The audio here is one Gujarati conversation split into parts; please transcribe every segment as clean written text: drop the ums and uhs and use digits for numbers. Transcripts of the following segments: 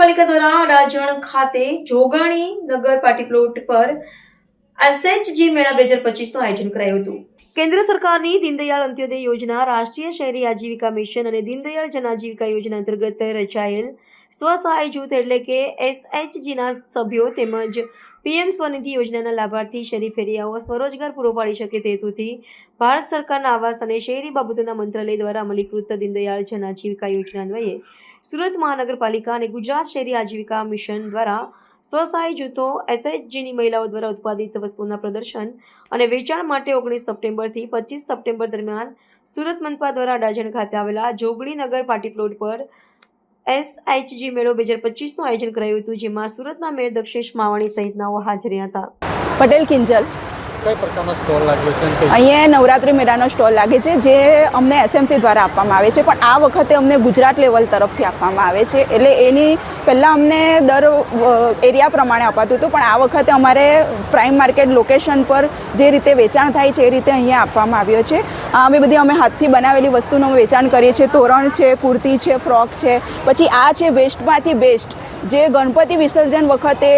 મહાનગરપાલિકા દ્વારા અડાજણ ખાતે જોગાણી નગર પાર્ટી પ્લોટ પર એસએચજી મેળા 2025નું આયોજન કરાયું હતું। કેન્દ્ર સરકારની દીનદયાળ અંત્યોદય યોજના, રાષ્ટ્રીય શહેરી આજીવિકા મિશન અને દીનદયાળ જન આજીવિકા યોજના અંતર્ગત રચાયેલ સ્વસહાય જૂથ એટલે કે એસએચજીના સભ્યો તેમજ પીએમ સ્વનિધિ યોજનાના લાભાર્થી શહેરી ફેરિયાઓ સ્વરોજગાર પૂરો પાડી શકે તે હેતુથી ભારત સરકારના આવાસ અને શહેરી બાબતોના મંત્રાલય દ્વારા અમલીકૃત દીનદયાળ જન આજીવિકા યોજના અન્વયે સુરત મહાનગરપાલિકા અને ગુજરાત શહેરી આજીવિકા મિશન દ્વારા સ્વસહાય જૂથો એસએચજીની મહિલાઓ દ્વારા ઉત્પાદિત વસ્તુઓના પ્રદર્શન અને વેચાણ માટે 19 સપ્ટેમ્બરથી 25 સપ્ટેમ્બર દરમિયાન સુરત મનપા દ્વારા અડાજણ ખાતે આવેલા જોગણી નગર પાર્ટી પ્લોટ પર એસએચજી મેળો 2025નું આયોજન કરાયું હતું, જેમાં સુરતના મેયર દક્ષેશ માવાણી સહિતનાઓ હાજર હતા। પટેલ કિંજલ કઈ પ્રકારનો સ્ટોલ લાગ્યો છે? અહીંયા નવરાત્રી મેળાનો સ્ટોલ લાગે છે, જે અમને એસએમસી દ્વારા આપવામાં આવે છે, પણ આ વખતે અમને ગુજરાત લેવલ તરફથી આપવામાં આવે છે। એટલે એની પહેલાં અમને દર એરિયા પ્રમાણે અપાતું હતું, પણ આ વખતે અમારે પ્રાઇમ માર્કેટ લોકેશન પર જે રીતે વેચાણ થાય છે એ રીતે અહીંયા આપવામાં આવ્યો છે। અમે હાથથી બનાવેલી વસ્તુનું વેચાણ કરીએ છીએ। તોરણ છે, કુર્તી છે, ફ્રોક છે, પછી આ છે વેસ્ટમાંથી બેસ્ટ, જે ગણપતિ વિસર્જન વખતે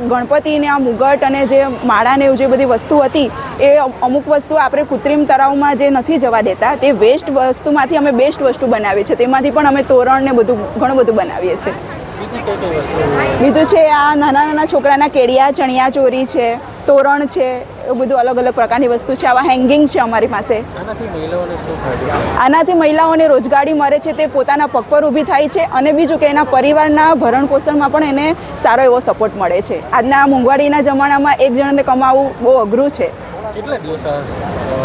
ગણપતિને આ મુગટ અને જે માળાને એવું જે બધી વસ્તુ હતી એ અમુક વસ્તુ આપણે કૃત્રિમ તળાવમાં જે નથી જવા દેતા, તે વેસ્ટ વસ્તુમાંથી અમે બેસ્ટ વસ્તુ બનાવીએ છીએ। તેમાંથી પણ અમે તોરણ ને બધું ઘણું બધું બનાવીએ છીએ। બીજું છે આ નાના નાના છોકરાના કેડિયા, ચણિયા ચોરી છે, તોરણ છે, એવું બધું અલગ અલગ પ્રકારની વસ્તુ છે। આવા હેંગિંગ છે અમારી પાસે। આનાથી મહિલાઓને રોજગારી મળે છે, તે પોતાના પગ પર ઊભી થાય છે, અને બીજું કે એના પરિવારના ભરણ પોષણમાં પણ એને સારો એવો સપોર્ટ મળે છે। આજના મોંઘવારીના જમાનામાં એક જણને કમાવવું બહુ અઘરું છે।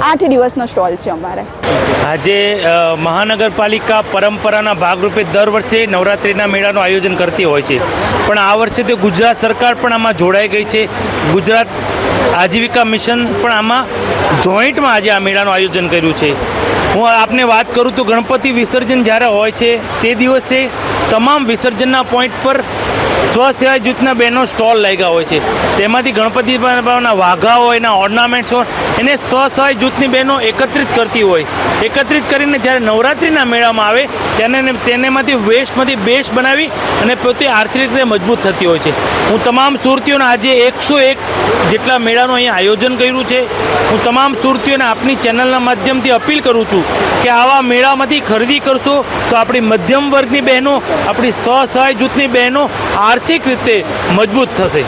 8 દિવસનો સ્ટોલ છે અમારે। આજે મહાનગરપાલિકા પરંપરાના ભાગરૂપે દર વર્ષે નવરાત્રિના મેળાનું આયોજન કરતી હોય છે, પણ આ વર્ષે તો ગુજરાત સરકાર પણ આમાં જોડાઈ ગઈ છે। ગુજરાત આજીવિકા મિશન પણ આમાં જોઈન્ટમાં આજે આ મેળાનું આયોજન કર્યું છે। હું આપને વાત કરું તો ગણપતિ વિસર્જન જ્યારે હોય છે તે દિવસે તમામ વિસર્જનના પોઈન્ટ પર સ્વસહાય જૂથના બહેનો સ્ટોલ લાગ્યા હોય છે। તેમાંથી ગણપતિ બાપાના વાઘા હોય, એના ઓર્નામેન્ટ્સ હોય, એને સ્વસહાય જૂથની બહેનો એકત્રિત કરતી હોય। એકત્રિત કરીને જ્યારે નવરાત્રિના મેળામાં આવે તેનેમાંથી વેસ્ટમાંથી બેસ્ટ બનાવી અને પોતે આર્થિક રીતે મજબૂત થતી હોય છે। હું તમામ સુરતીઓને આજે 101 જેટલા મેળાનું અહીંયા આયોજન કર્યું છે। હું તમામ સુરતીઓને આપની ચેનલના માધ્યમથી અપીલ કરું છું કે આવા મેળામાંથી ખરીદી કરશો તો આપણી મધ્યમ વર્ગની બહેનો, આપણી સ્વસહાય જૂથની બહેનો આર્થિક રીતે મજબૂત થશે।